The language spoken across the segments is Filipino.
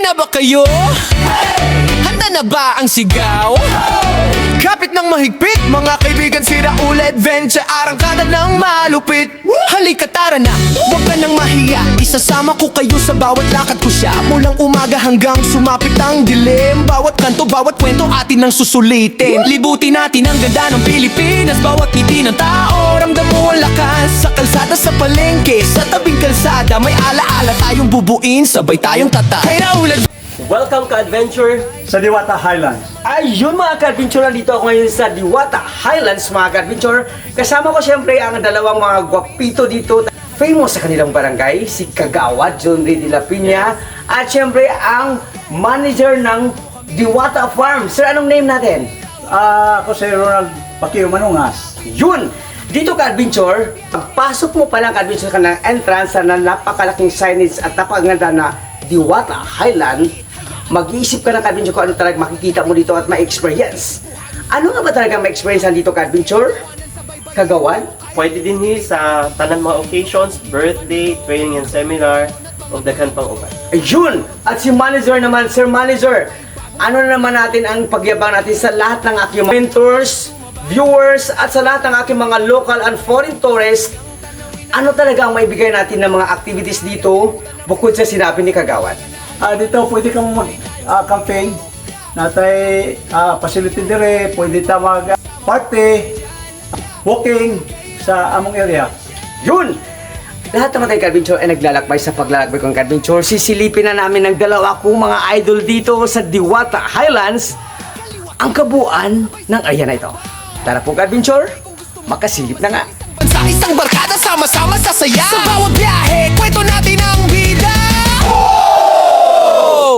na ba kayo? Handa na ba ang sigaw? Kapit ng mahigpit, mga kaibigan, sira ulit adventure, arangkada ng malupit. Halika tara na, huwag ka nang mahiya, isasama ko kayo sa bawat lakad ko siya. Mulang umaga hanggang sumapit ang dilim, bawat kanto, bawat kwento atin ang susulitin. Libutin natin ang ganda ng Pilipinas, bawat ngiti ng tao, ramdam mo ang lakas. Sa kalsada, sa palengke, sa tabing kalsada, may alaala tayong bubuin, sabay tayong tata. Kay Raul, Welcome ka-adventure Sa Diwata Highlands. Ayun mga ka-adventure, nandito ako ngayon sa Diwata Highlands mga ka-adventure. Kasama ko siyempre ang dalawang mga gwapito dito, famous sa kanilang barangay, si Kagawad John Ray de la Piña, at siyempre ang manager ng Diwata Farm. Sir, anong name natin? Ako si Ronald Paquio Manungas. Yun! Dito ka-adventure, pagpasok mo pa lang ka-adventure ka ng entrance na napakalaking signage at napakaganda na Diwata Highland, mag-iisip ka ng ka-adventure kung ano talaga makikita mo dito at ma-experience. Ano nga ba talaga ma-experience dito ka-adventure? Kagawan? Pwede din sa tanan mga occasions, birthday, training and seminar, o daghan pang uban. Ayun! At si manager naman, Sir Manager, ano naman natin ang pagyabang natin sa lahat ng aking mentors, viewers, at sa lahat ng aking mga local and foreign tourists, ano talaga ang maibigay natin ng mga activities dito bukod sa sinabi ni Kagawad? Dito pwede kang mag-campaign. Natay facility dire, pwede ta mag-party, walking sa among area. Yun! Lahat naman tayo ka-adventure ay naglalakbay sa paglalakbay kong ka-adventure. Sisilipin na namin ng dalawa kong mga idol dito sa Diwata Highlands ang kabuuan ng area na ito. Tara po ka-adventure, makasilip na nga. sa isang barkada, sama-sama sa saya. Sa bawat biyahe, kwento natin ang bida.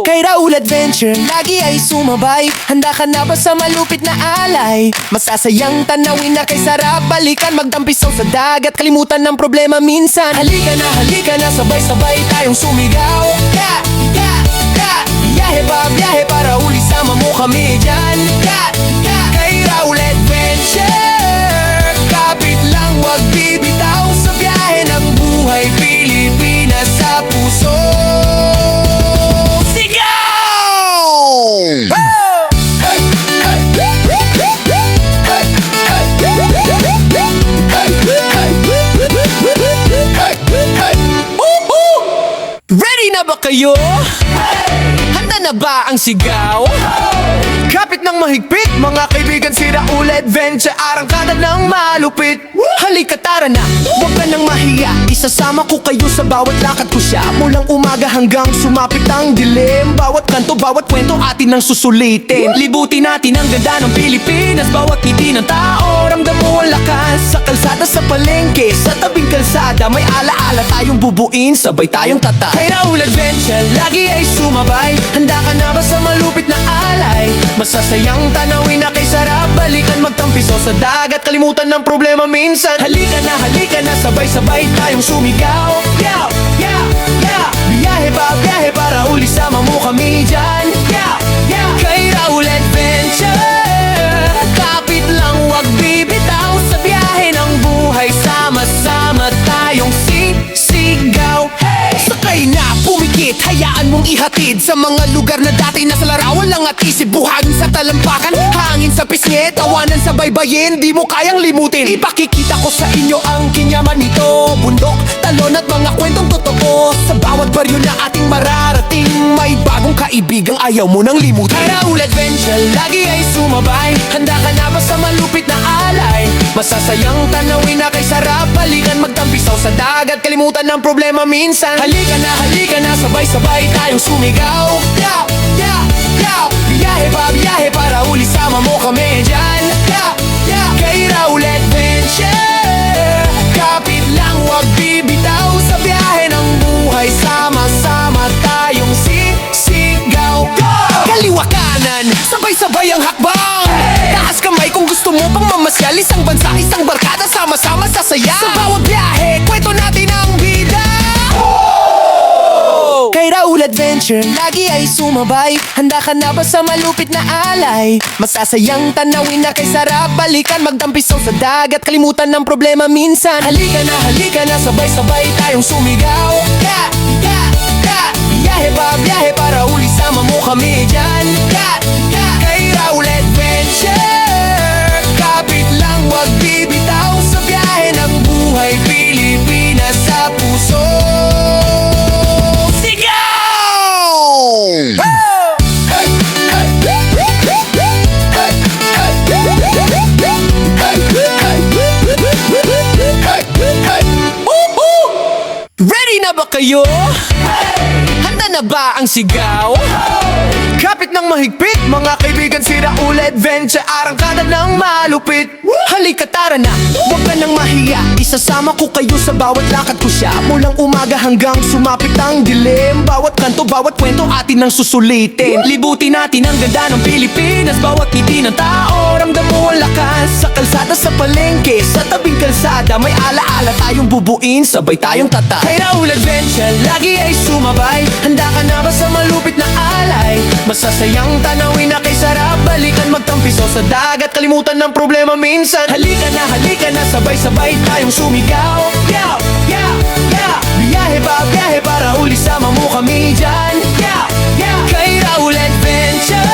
Kay Raul Adventure, lagi ay sumabay. Handa ka na ba sa malupit na alay? Masasayang tanawin na kay sarap balikan, magdampisaw sa dagat, kalimutan ng problema minsan. Halika na, sabay-sabay tayong sumigaw. Biyahe pa, biyahe para uli, sama mo kami dyan. Kay Raul Adventure, kapit lang, wag bibitaw sa biyahe ng buhay, Pilipinas sa puso. Ready na ba kayo? Handa na ba ang sigaw? Kapit ng mahigpit, mga kaibigan, sira ulit adventure, arangkada ng malupit. Halika tara na, huwag ka nang mahiya, isasama ko kayo sa bawat lakad ko siya. Mulang umaga hanggang sumapit ang dilim, bawat kanto, bawat kwento atin ang susulitin. Libutin natin ang ganda ng Pilipinas, bawat ngiti ng tao, ramdam mo ang lakas. Sa kalsada, sa palengke, sa tabing kalsada, may alaala tayong bubuin, sabay tayong tata. Kay Raul Adventure, lagi ay sumabay. Handa ka na ba sa malupit na alay? Masasayang tanawin na kay sarap balikan, magtampisaw sa dagat, kalimutan ng problema minsan. Halika na, sabay-sabay tayong sumigaw. Biyahe pa, biyahe para uli, sama mo kami dyan. Kay Raul Adventure, kapit lang, wag bibitaw sa biyahe ng buhay, sama-sama tayong sisigaw. Sakay na, pumikit, hayaan mong ihatid sa mga lugar na dati nasa larawan lang at isip. Buhangin sa talampakan, hangin sa pisngi, tawanan sa baybayin, di mo kayang limutin. Ipakikita ko sa inyo ang kinyaman nito, bundok, talon at mga kwentong totoo. Sa bawat baryo na ating mararating, may bagong kaibigang ayaw mo nang limutin. Kay Raul Adventure, lagi ay sumabay. Handa ka na ba sa malupit na alay? Masasayang tanawin na kay sarap balikan, magtampisaw sa dagat, kalimutan ng problema minsan. Halika na, sabay-sabay tayong sumigaw. Biyahe pa, biyahe para uli, sama mo kami dyan. Kay Raul Adventure, kapit lang, wag bibitaw sa biyahe ng buhay, sama-sama tayong sisigaw. Kaliwa kanan, sabay-sabay ang hakbang. Taas kamay kung gusto mo pang mamasyal, isang bansa, isang barkada, sama-sama sa saya. Sa bawat biyahe, kwento natin ang bida. Kay Raul Adventure, lagi ay sumabay. Handa ka na ba sa malupit na alay? Masasayang tanawin na kay sarap balikan, magdampisaw sa dagat, kalimutan ng problema minsan. Halika na, sabay-sabay tayong sumigaw. Biyahe biyahe pa, biyahe para uli sama mo kami dyan. Kay Raul Adventure, kapit lang wag bibitaw sa biyahe ng buhay, Pilipinas sa puso. Sigaw! Ready na ba kayo? Handa na ba ang sigaw? Kapit ng mahigpit, mga kaibigan, si Raul Adventure, arangkada ng malupit. Halika tara na, huwag ka nang mahiya, isasama ko kayo sa bawat lakad ko siya. Mulang umaga hanggang sumapit ang dilim, bawat kanto, bawat kwento atin ang susulitin. Libutin natin ang ganda ng Pilipinas, bawat ngiti ng tao, ramdam mo ang lakas. Sa kalsada, sa palengke, sa tabing kalsada, may alaala tayong bubuin, sabay tayong tata. Kay Raul Adventure, lagi ay sumabay, handa ka na ba sa malupit na alay? Masasayang tanawin na kay sarap, balikan magtampiso sa dagat, kalimutan ng problema minsan. Halika na, sabay-sabay tayong sumigaw. Yeah, yeah, yeah. Biyahe pa, biyahe para uli sama mo kami dyan. Yeah, yeah. Kay Raul Adventure,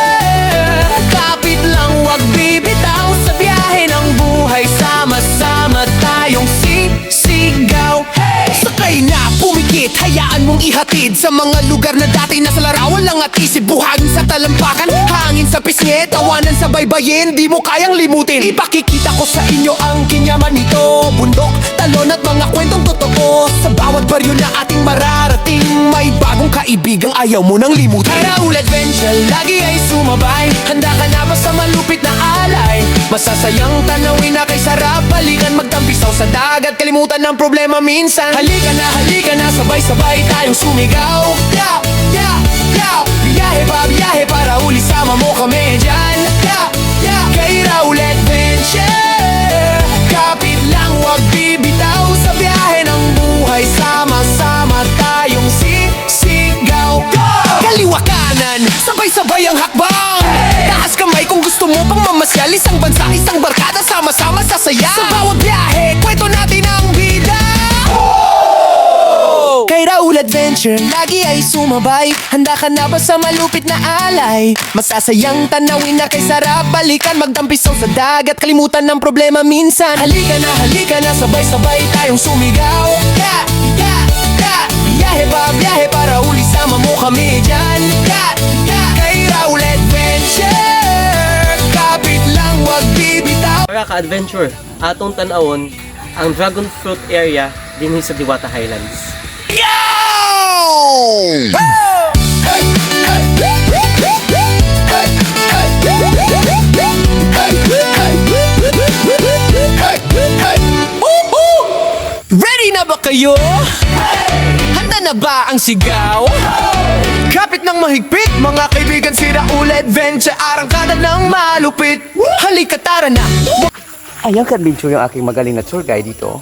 kapit lang wag bibitaw sa biyahe ng buhay, sama-sama tayong sisigaw. Hey! Sakay na, pumikit, hayaan mong ihatid sa mga lugar na dati nasa larawan lang at isip. Buhagin sa talampakan, hangin sa pisngi, tawanan sa baybayin, di mo kayang limutin. Ipakikita ko sa inyo ang kinyaman nito, bundok, talon at mga kwentong totoo. Sa bawat baryo na ating mararating, may bagong kaibigang ayaw mo nang limutin. Kay Raul Adventure, lagi ay sumabay, handa ka na ba sa malupit na alay? Masasayang tanawin na kay sarap, balikan magtampisaw sa dagat, kalimutan ng problema minsan. Halika na, sabay-sabay tayong sumigaw. Yeah, yeah, yeah. Biyahe para uli sama mo kami dyan. Yeah, yeah. Kay Raul Adventure, kapit lang wag bibitaw sa biyahe ng buhay, sama-sama tayong sisigaw. Kaliwa kanan, sabay-sabay ang hakbang. Taas kamay kung gusto mo pang mamasyal, isang bansa, isang barkada, sama-sama sasaya. Sa bawat biyahe, kwento natin ang bida. Kay Raul Adventure, lagi ay sumabay, handa ka na ba sa malupit na alay? Masasayang tanawin na kay sarap, balikan magtampisaw sa dagat, kalimutan ng problema minsan. Halika na, sabay-sabay tayong sumigaw. Yeah, yeah, yeah. Biyahe para uli sama mo kami dyan. Yeah, yeah. Kay Raul Adventure, kapit lang wag bibitaw. Para ka-adventure, atong tanawon ang Dragon Fruit area din sa Diwata Highlands. Ready na ba kayo? Handa na ba ang sigaw? Kapit ng mahigpit, mga kaibigan, si Raul Adventure, arangkada ng malupit. Halika tara na, Ayan ka-adventure yung aking magaling na tour guide dito.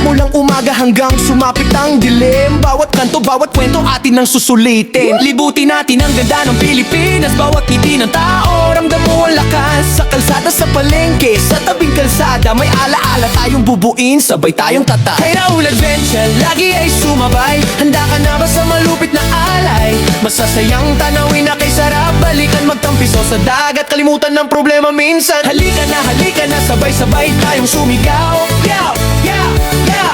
mulang umaga hanggang sumapit ang dilim, bawat kanto, bawat kwento atin ang susulitin. Libutin natin ang ganda ng Pilipinas, bawat ngiti ng tao, ramdam mo ang lakas. Sa kalsada, sa palengke, sa tabing kalsada, may alaala tayong bubuin, sabay tayong tata. Kay Raul Adventure, lagi ay sumabay, handa ka na ba sa malupit na alay? Masasayang tanawin na kay sarap, balikan magtampiso sa dagat, kalimutan ng problema minsan. Halika na, sabay-sabay tayong sumigaw. Yeah, yeah, yeah.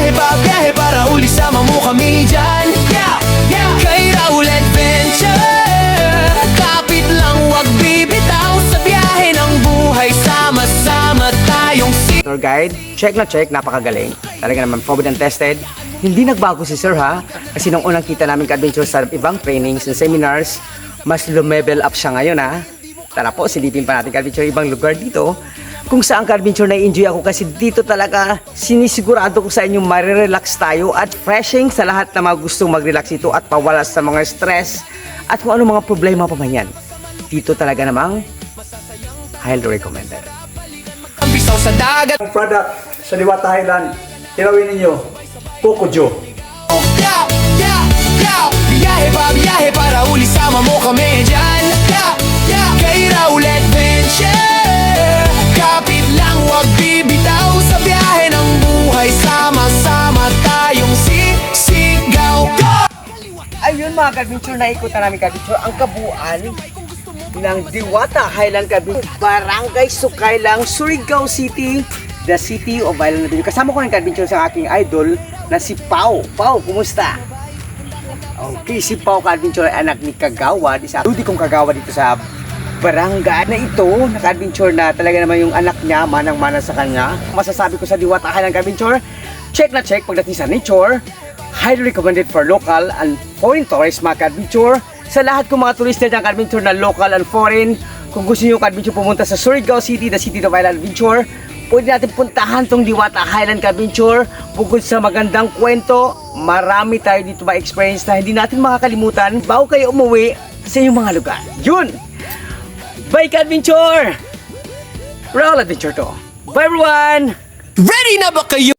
Biyahe para uli sama mo kami dyan. Yeah, yeah. Kay Raul Adventure, kapit lang wag bibitaw sa biyahe ng buhay, sama-sama tayong Tour guide, check na check, napakagaling. Talaga naman proven and tested. Hindi nagbago si Sir ha, kasi nung unang kita namin ka-adventure sa ibang trainings and seminars, mas lumevel up siya ngayon ha. Tara po, silipin pa natin ka-adventure ibang lugar dito. Kung saan ka-adventure na-enjoy ako kasi dito talaga sinisigurado ko sa inyo marirelax tayo at freshing sa lahat na mga gustong mag-relax ito at pawala sa mga stress at kung ano mga problema pa man yan. Dito talaga namang highly recommended. Ang bisaw sa dagat. Ang product sa Diwata Highland, tilawin ninyo, Pocojo. Yeah, yeah, yeah. Biyahe para uli sama mo kami dyan. Yeah, yeah. Kay Raul Adventure, kapit lang wag bibitaw sa biyahe ng buhay, sama-sama tayong sisigaw. Ayun mga ka-adventure na ikutan namin ka-adventure ang kabuuan ng Diwata Highland ka-adventure, Barangay Sukaylang, Surigao City, the city of Highland Adventure. Kasama ko ng ka-adventure sa aking idol na si Pau. Pau, kumusta? Okay, si Pau ka-adventure ay anak ni Kagawa, isa Rudy kong Kagawa dito sa barangay na ito, naka-adventure na talaga naman yung anak niya, manang-mana sa kanya. Masasabi ko sa Diwata Highland ka-adventure, check na check pagdating sa nature, highly recommended for local and foreign tourists mga ka-adventure. Sa lahat kong mga turista ng ka-adventure na local and foreign, kung gusto nyo ka-adventure pumunta sa Surigao City, the city of Highland Adventure, pwede natin puntahan tong Diwata Highland ka-adventure. Bukod sa magandang kwento, marami tayo dito ma-experience na hindi natin makakalimutan bago kayo umuwi sa inyong mga lugar. Yun! Bye ka-adventure! Roll adventure to. Bye everyone! Ready na ba kayo?